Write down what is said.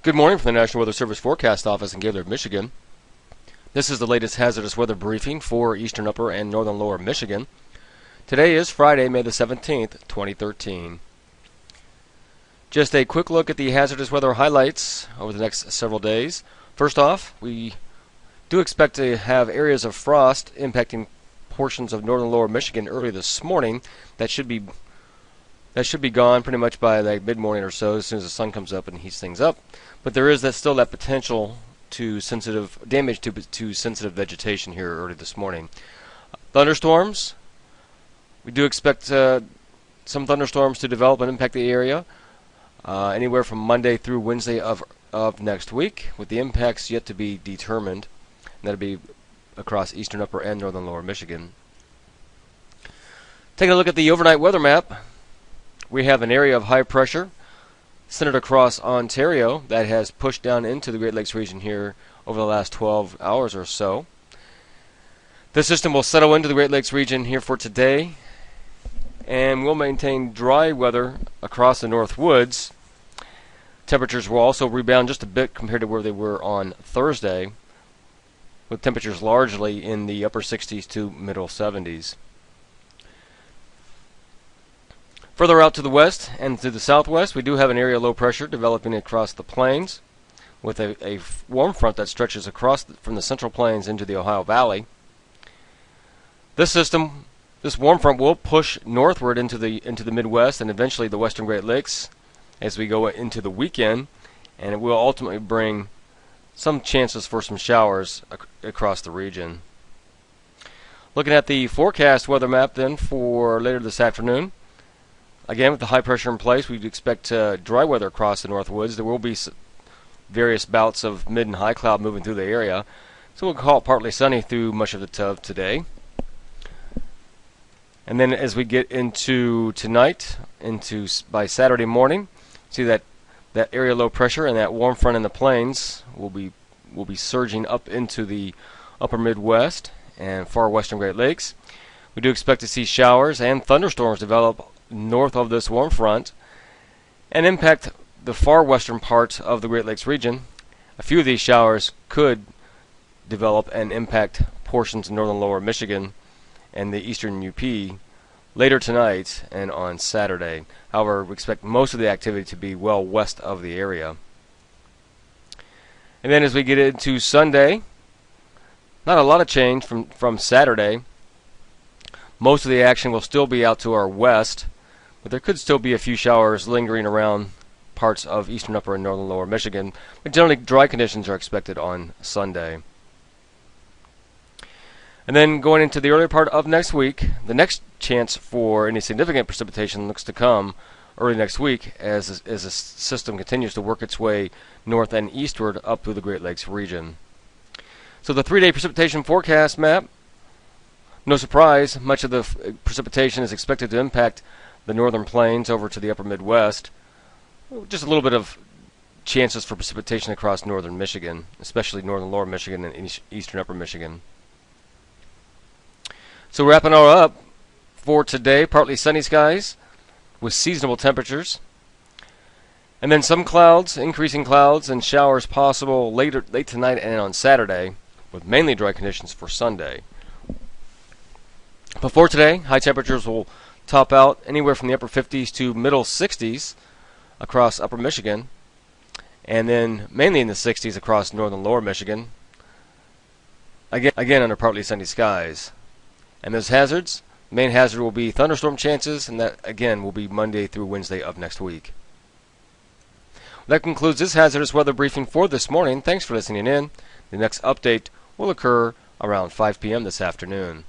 Good morning from the National Weather Service Forecast Office in Gaylord, Michigan. This is the latest hazardous weather briefing for eastern upper and northern lower Michigan. Today is Friday, May the 17th, 2013. Just a quick look at the hazardous weather highlights over the next several days. First off, we do expect to have areas of frost impacting portions of northern lower Michigan early this morning. That should be gone pretty much by like mid-morning or so, as soon as the sun comes up and heats things up. But there is still that potential to damage to sensitive vegetation here early this morning. Thunderstorms. We do expect some thunderstorms to develop and impact the area anywhere from Monday through Wednesday of next week, with the impacts yet to be determined. And that'll be across eastern upper and northern lower Michigan. Taking a look at the overnight weather map, we have an area of high pressure centered across Ontario that has pushed down into the Great Lakes region here over the last 12 hours or so. This system will settle into the Great Lakes region here for today and will maintain dry weather across the North Woods. Temperatures will also rebound just a bit compared to where they were on Thursday, with temperatures largely in the upper 60s to middle 70s. Further out to the west and to the southwest, we do have an area of low pressure developing across the plains, with a warm front that stretches across from the Central Plains into the Ohio Valley. This warm front will push northward into the Midwest and eventually the western Great Lakes as we go into the weekend, and it will ultimately bring some chances for some showers across the region. Looking at the forecast weather map then for later this afternoon, again with the high pressure in place, we'd expect dry weather across the North Woods. There will be various bouts of mid and high cloud moving through the area, so we'll call it partly sunny through much of today. And then as we get into tonight, by Saturday morning, see that area of low pressure and that warm front in the plains will be surging up into the upper Midwest and far western Great Lakes. We do expect to see showers and thunderstorms develop north of this warm front and impact the far western part of the Great Lakes region. A few of these showers could develop and impact portions of northern lower Michigan and the eastern UP later tonight and on Saturday. However, we expect most of the activity to be well west of the area. And then as we get into Sunday, not a lot of change from Saturday. Most of the action will still be out to our west, but there could still be a few showers lingering around parts of eastern upper and northern lower Michigan. But generally dry conditions are expected on Sunday. And then going into the earlier part of next week, the next chance for any significant precipitation looks to come early next week as the system continues to work its way north and eastward up through the Great Lakes region. So the 3-day precipitation forecast map, no surprise, much of the precipitation is expected to impact the northern plains over to the upper Midwest. Just a little bit of chances for precipitation across northern Michigan, especially northern lower Michigan and eastern upper Michigan. So wrapping all up for today, partly sunny skies with seasonable temperatures. And then some clouds, increasing clouds and showers possible late tonight and on Saturday, with mainly dry conditions for Sunday. Before today, high temperatures will top out anywhere from the upper 50s to middle 60s across upper Michigan, and then mainly in the 60s across northern lower Michigan, again under partly sunny skies. And those hazards, the main hazard will be thunderstorm chances, and that again will be Monday through Wednesday of next week. That concludes this hazardous weather briefing for this morning. Thanks for listening in. The next update will occur around 5 p.m. this afternoon.